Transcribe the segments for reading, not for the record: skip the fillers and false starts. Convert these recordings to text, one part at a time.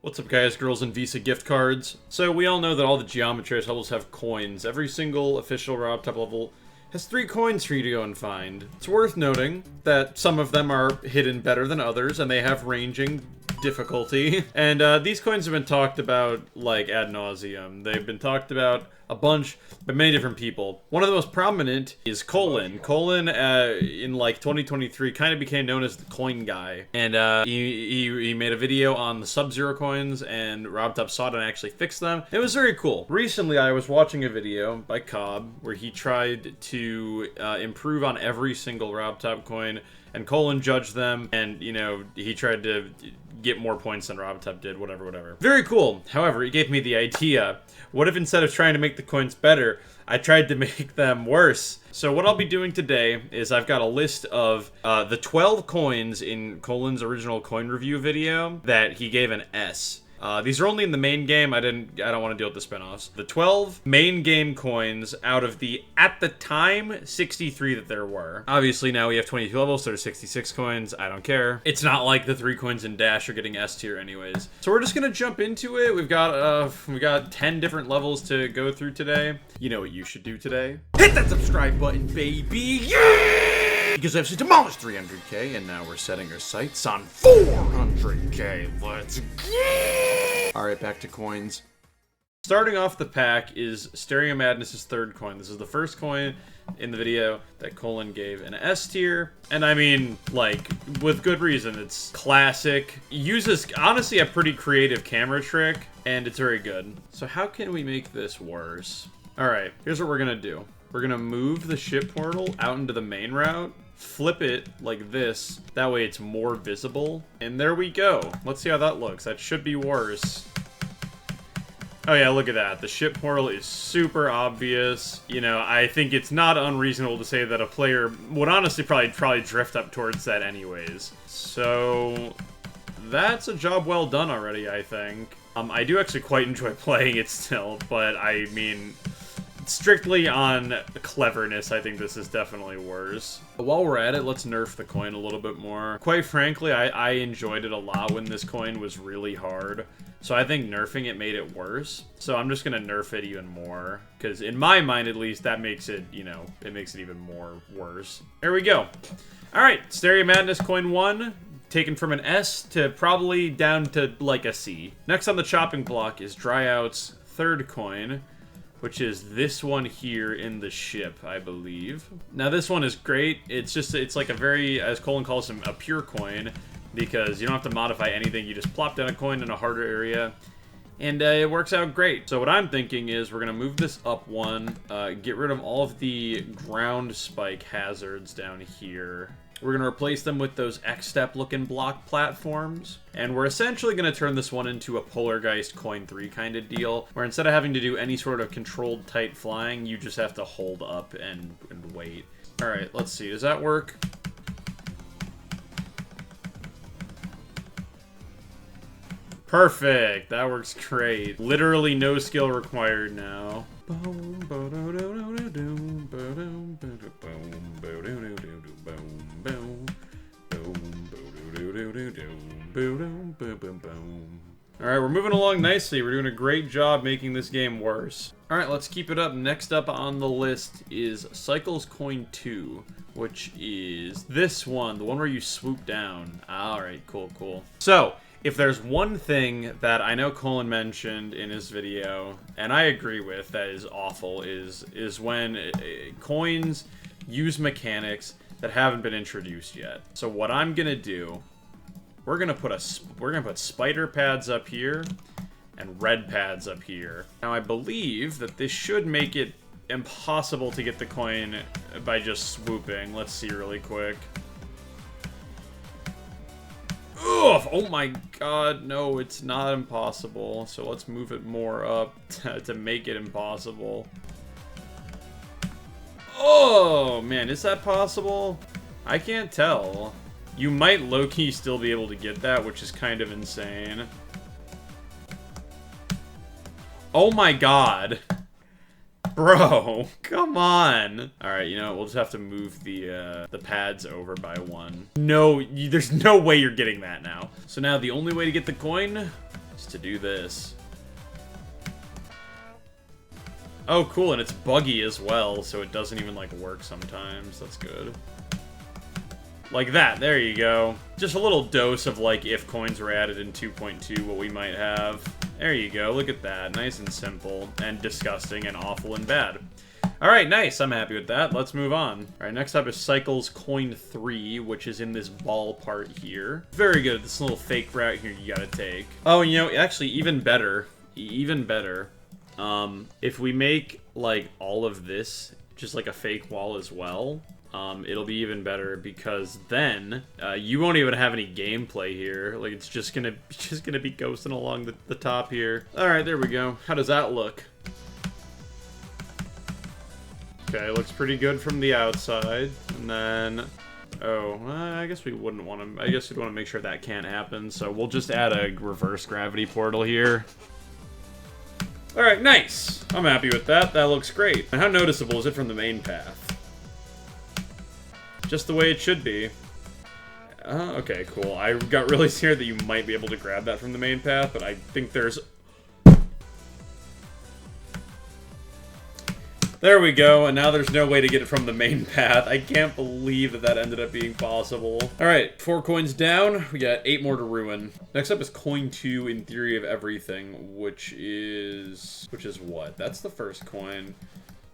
What's up, guys, girls, and Visa gift cards? So we all know that all the Geometry levels have coins. Every single official RobTop level has 3 coins for you to go and find. It's worth noting that some of them are hidden better than others, and they have ranging difficulty. And these coins have been talked about, like, ad nauseum. They've been talked about a bunch by many different people. One of the most prominent is Colin. Colin, in like 2023, kind of became known as the coin guy. And he made a video on the Sub-Zero coins, and RobTop saw it and actually fixed them. It was very cool. Recently, I was watching a video by Cobb where he tried to improve on every single RobTop coin, and Colin judged them, and, you know, he tried to get more points than RobTop did, whatever. Very cool. However, he gave me the idea. What if instead of trying to make the coins better, I tried to make them worse? So what I'll be doing today is I've got a list of the 12 coins in Colin's original coin review video that he gave an S. These are only in the main game. I don't want to deal with the spin-offs. The 12 main game coins out of the, at the time, 63 that there were. Obviously, now we have 22 levels, so there's 66 coins. I don't care. It's not like the 3 coins in Dash are getting S tier anyways. So we're just gonna jump into it. We've got 10 different levels to go through today. You know what you should do today? Hit that subscribe button, baby! Yeah! Because I've demolished 300k, and now we're setting our sights on 400k. Let's go! Alright, back to coins. Starting off the pack is Stereo Madness's 3rd coin. This is the first coin in the video that Colin gave an S tier. And I mean, like, with good reason. It's classic. Uses, honestly, a pretty creative camera trick, and it's very good. So how can we make this worse? Alright, here's what we're gonna do. We're gonna move the ship portal out into the main route, flip it like this, that way it's more visible, and there we go. Let's see how that looks. That should be worse. Oh yeah, look at that. The ship portal is super obvious. You know, I think it's not unreasonable to say that a player would honestly probably drift up towards that anyways. So that's a job well done already, I think. I do actually quite enjoy playing it still, but I mean, strictly on cleverness, I think this is definitely worse. But while we're at it, let's nerf the coin a little bit more. Quite frankly, I enjoyed it a lot when this coin was really hard. So I think nerfing it made it worse. So I'm just gonna nerf it even more. Because in my mind, at least, that makes it, you know, it makes it even more worse. There we go. Alright, Stereo Madness coin 1. Taken from an S to probably down to like a C. Next on the chopping block is Dryout's 3rd coin, which is this one here in the ship, I believe. Now this one is great. It's like a very, as Colin calls him, a pure coin, because you don't have to modify anything. You just plop down a coin in a harder area, and it works out great. So what I'm thinking is we're gonna move this up 1, get rid of all of the ground spike hazards down here. We're going to replace them with those X-step looking block platforms. And we're essentially going to turn this one into a Polargeist coin 3 kind of deal, where instead of having to do any sort of controlled tight flying, you just have to hold up and wait. Alright, let's see. Does that work? Perfect! That works great. Literally no skill required now. Alright, we're moving along nicely. We're doing a great job making this game worse. Alright, let's keep it up. Next up on the list is Cycles Coin 2, which is this one, the one where you swoop down. Alright, cool. So, if there's one thing that I know Colin mentioned in his video, and I agree with, that is awful, is when coins use mechanics that haven't been introduced yet. So what I'm gonna do, we're gonna put spider pads up here and red pads up here. Now I believe that this should make it impossible to get the coin by just swooping. Let's see really quick. Ugh, oh my god, no, it's not impossible. So let's move it more up to make it impossible. Oh, man, is that possible? I can't tell. You might low-key still be able to get that, which is kind of insane. Oh my god. Bro, come on. Alright, you know what? We'll just have to move the pads over by 1. No, there's no way you're getting that now. So now the only way to get the coin is is to do this. Oh, cool, and it's buggy as well, so it doesn't even, like, work sometimes. That's good. Like that, there you go. Just a little dose of, like, if coins were added in 2.2, what we might have. There you go, look at that. Nice and simple, and disgusting, and awful, and bad. Alright, nice, I'm happy with that. Let's move on. Alright, next up is Cycles Coin 3, which is in this ball part here. Very good, this little fake route here you gotta take. Oh, and you know, actually, even better, if we make, like, all of this just like a fake wall as well, it'll be even better, because then you won't even have any gameplay here. Like, it's just gonna be ghosting along the top here. All right, there we go. How does that look? Okay, looks pretty good from the outside. And then, oh, I guess we wouldn't want to. I guess we'd want to make sure that can't happen. So we'll just add a reverse gravity portal here. All right, nice. I'm happy with that. That looks great. And how noticeable is it from the main path? Just the way it should be. Okay, cool. I got really scared that you might be able to grab that from the main path, but I think there's... There we go, and now there's no way to get it from the main path. I can't believe that that ended up being possible. Alright, 4 coins down. We got 8 more to ruin. Next up is coin 2 in Theory of Everything, which is what? That's the first coin.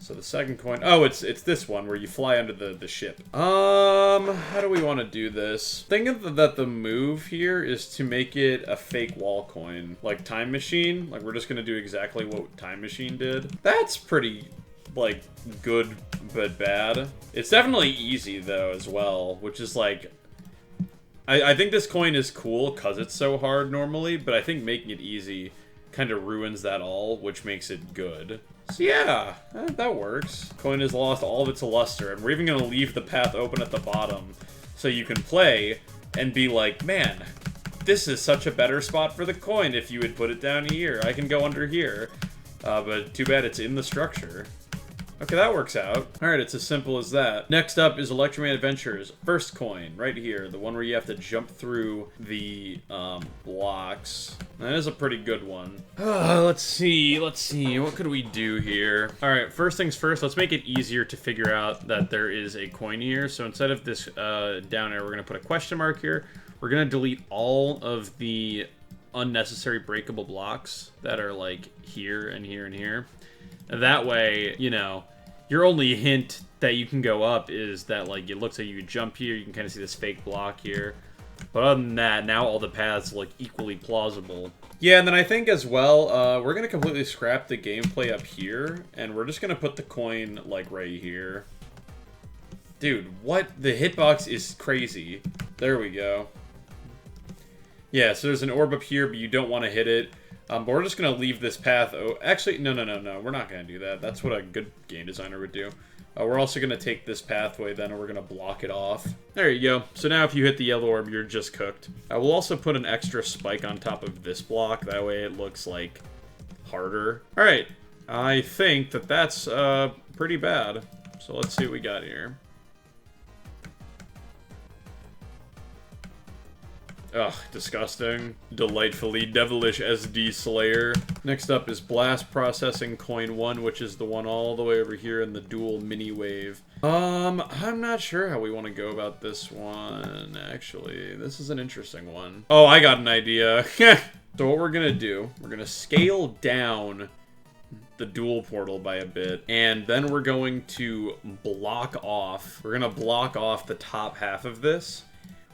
So the second coin... Oh, it's this one, where you fly under the ship. How do we want to do this? Think that the move here is to make it a fake wall coin. Like Time Machine. Like, we're just going to do exactly what Time Machine did. That's pretty... like, good but bad. It's definitely easy, though, as well, which is, like... I think this coin is cool because it's so hard normally, but I think making it easy kind of ruins that all, which makes it good. So yeah, that works. Coin has lost all of its luster, and we're even going to leave the path open at the bottom so you can play and be like, man, this is such a better spot for the coin if you would put it down here. I can go under here. But too bad it's in the structure. Okay, that works out. Alright, it's as simple as that. Next up is Electroman Adventures. First coin, right here. The one where you have to jump through the blocks. That is a pretty good one. Let's see. What could we do here? Alright, first things first, let's make it easier to figure out that there is a coin here. So instead of this down arrow, we're going to put a question mark here. We're going to delete all of the unnecessary breakable blocks that are like here and here and here. That way, you know, your only hint that you can go up is that, like, it looks like you jump here, you can kind of see this fake block here. But other than that, now all the paths look equally plausible. Yeah, and then I think as well, we're going to completely scrap the gameplay up here, and we're just going to put the coin, like, right here. Dude, what? The hitbox is crazy. There we go. Yeah, so there's an orb up here, but you don't want to hit it. But we're just going to leave this path... Oh, actually, no. We're not going to do that. That's what a good game designer would do. We're also going to take this pathway then, and we're going to block it off. There you go. So now if you hit the yellow orb, you're just cooked. I will also put an extra spike on top of this block. That way it looks, like, harder. Alright. I think that that's pretty bad. So let's see what we got here. Ugh, disgusting. Delightfully devilish Sdslayer. Next up is Blast Processing Coin 1, which is the one all the way over here in the dual mini wave. I'm not sure how we want to go about this one, actually. This is an interesting one. Oh, I got an idea. So what we're gonna do, we're gonna scale down the dual portal by a bit, and then we're going to block off. We're gonna block off the top half of this.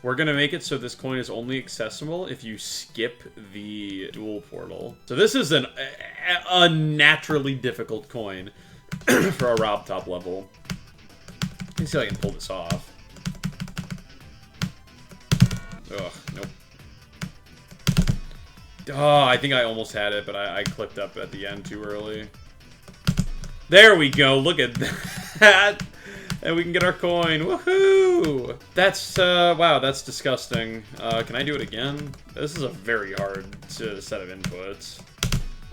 We're going to make it so this coin is only accessible if you skip the dual portal. So this is an unnaturally difficult coin for a RobTop level. Let me see if I can pull this off. Ugh, nope. Oh, I think I almost had it, but I clicked up at the end too early. There we go, look at that! And we can get our coin. Woohoo! That's, wow, that's disgusting. Can I do it again? This is a very hard set of inputs.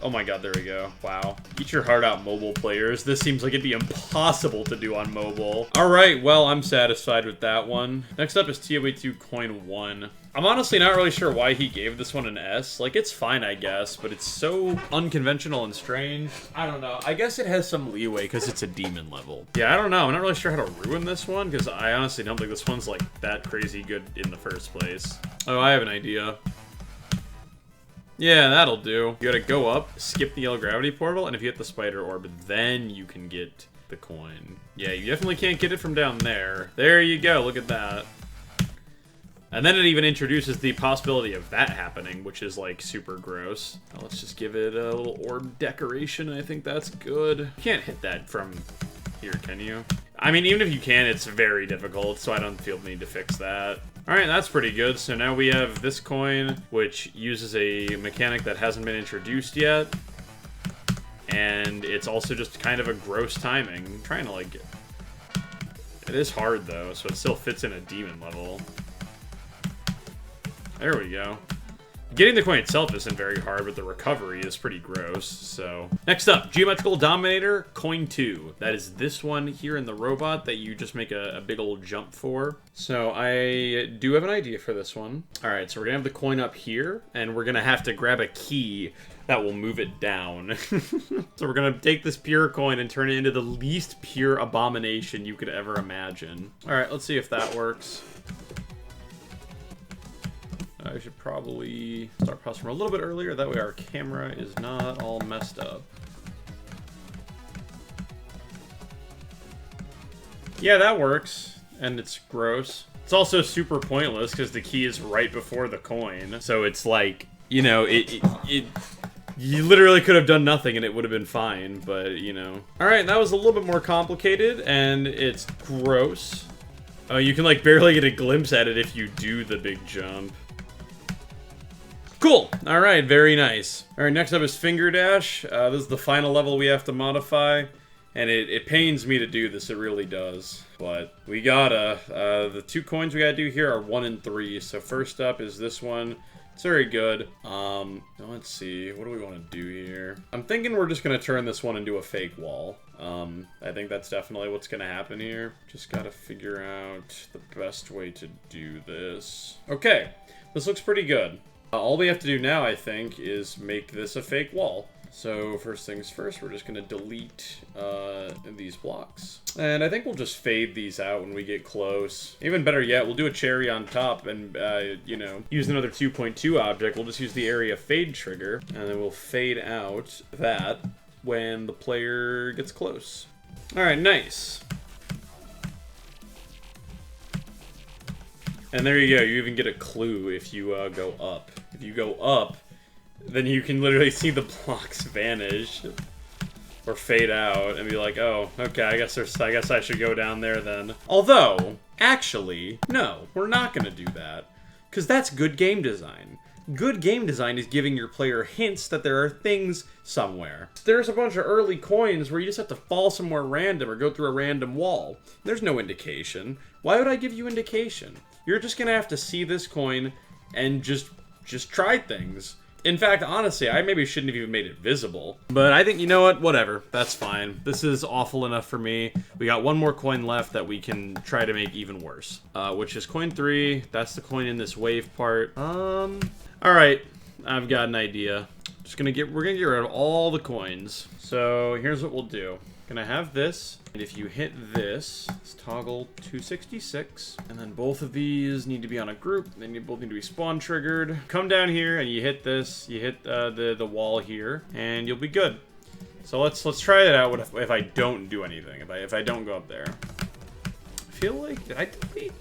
Oh my god, there we go. Wow. Eat your heart out, mobile players. This seems like it'd be impossible to do on mobile. Alright, well, I'm satisfied with that one. Next up is TOA2 Coin 1. I'm honestly not really sure why he gave this one an S. Like, it's fine, I guess, but it's so unconventional and strange. I don't know. I guess it has some leeway because it's a demon level. Yeah, I don't know. I'm not really sure how to ruin this one because I honestly don't think this one's, like, that crazy good in the first place. Oh, I have an idea. Yeah, that'll do. You gotta go up, skip the yellow gravity portal, and if you hit the spider orb, then you can get the coin. Yeah, you definitely can't get it from down there. There you go. Look at that. And then it even introduces the possibility of that happening, which is, like, super gross. Now let's just give it a little orb decoration. I think that's good. You can't hit that from here, can you? I mean, even if you can, it's very difficult, so I don't feel the need to fix that. Alright, that's pretty good. So now we have this coin, which uses a mechanic that hasn't been introduced yet. And it's also just kind of a gross timing. I'm trying to, like... It is hard, though, so it still fits in a demon level. There we go. Getting the coin itself isn't very hard, but the recovery is pretty gross, so... Next up, Geometrical Dominator, Coin 2. That is this one here in the robot that you just make a big old jump for. So I do have an idea for this one. Alright, so we're gonna have the coin up here, and we're gonna have to grab a key that will move it down. So we're gonna take this pure coin and turn it into the least pure abomination you could ever imagine. Alright, let's see if that works. I should probably start processing a little bit earlier, that way our camera is not all messed up. Yeah, that works, and it's gross. It's also super pointless because the key is right before the coin, so it's like, you know, you literally could have done nothing and it would have been fine, but, you know. Alright, that was a little bit more complicated, and it's gross. Oh, you can, like, barely get a glimpse at it if you do the big jump. Cool! Alright, very nice. Alright, next up is Finger Dash. This is the final level we have to modify. And it pains me to do this, it really does. But we gotta. The 2 coins we gotta do here are 1 and 3. So first up is this one. It's very good. Let's see, what do we want to do here? I'm thinking we're just gonna turn this one into a fake wall. I think that's definitely what's gonna happen here. Just gotta figure out the best way to do this. Okay, this looks pretty good. All we have to do now, I think, is make this a fake wall. So first things first, we're just going to delete these blocks. And I think we'll just fade these out when we get close. Even better yet, we'll do a cherry on top and, you know, use another 2.2 object. We'll just use the area fade trigger, and then we'll fade out that when the player gets close. All right, nice. And there you go, you even get a clue if you go up. If you go up, then you can literally see the blocks vanish. Or fade out and be like, oh, okay, I guess I should go down there then. Although, actually, no, we're not gonna do that. Because that's good game design. Good game design is giving your player hints that there are things somewhere. There's a bunch of early coins where you just have to fall somewhere random or go through a random wall. There's no indication. Why would I give you indication? You're just gonna have to see this coin and just try things. In fact, honestly, I maybe shouldn't have even made it visible. But I think, you know what? Whatever. That's fine. This is awful enough for me. We got one more coin left that we can try to make even worse. Which is coin 3. That's the coin in this wave part. Alright. I've got an idea. We're gonna get rid of all the coins. So here's what we'll do. Gonna have this, and if you hit this, it's toggle 266, and then both of these need to be on a group, then you both need to be spawn triggered. Come down here and you hit this, you hit the wall here, and you'll be good. So let's try it out if I don't do anything, if I don't go up there. I feel like,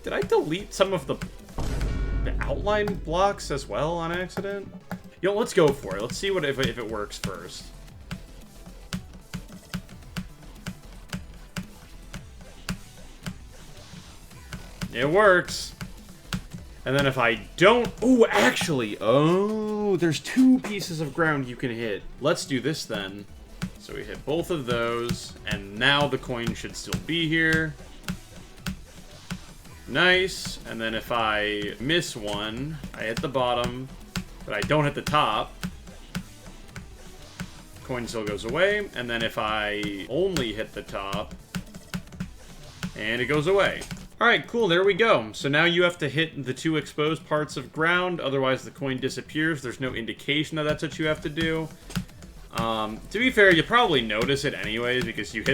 did I delete some of the outline blocks as well on accident? Yo, let's go for it. Let's see if it works first. It works. And then if I don't... Oh, actually. Oh, there's 2 pieces of ground you can hit. Let's do this then. So we hit both of those. And now the coin should still be here. Nice. And then if I miss one, I hit the bottom. But I don't hit the top. Coin still goes away. And then if I only hit the top... And it goes away. Alright, cool, there we go. So now you have to hit the 2 exposed parts of ground, otherwise the coin disappears. There's no indication that that's what you have to do. To be fair, you probably notice it anyways, because you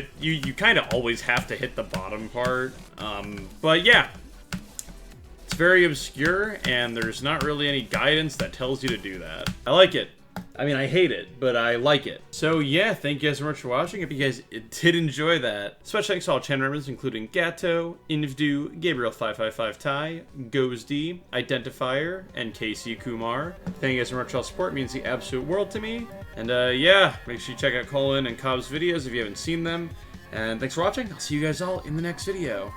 kind of always have to hit the bottom part. But yeah, it's very obscure, and there's not really any guidance that tells you to do that. I like it. I mean, I hate it, but I like it. So yeah, thank you guys so much for watching. If you guys did enjoy that, special thanks to all channel members, including Gatto, Invdu, Gabriel555Tai, Gozd, Identifier, and KC Kumar. Thank you guys so much for all support. It means the absolute world to me. And yeah, make sure you check out Colin and Cobb's videos if you haven't seen them. And thanks for watching. I'll see you guys all in the next video.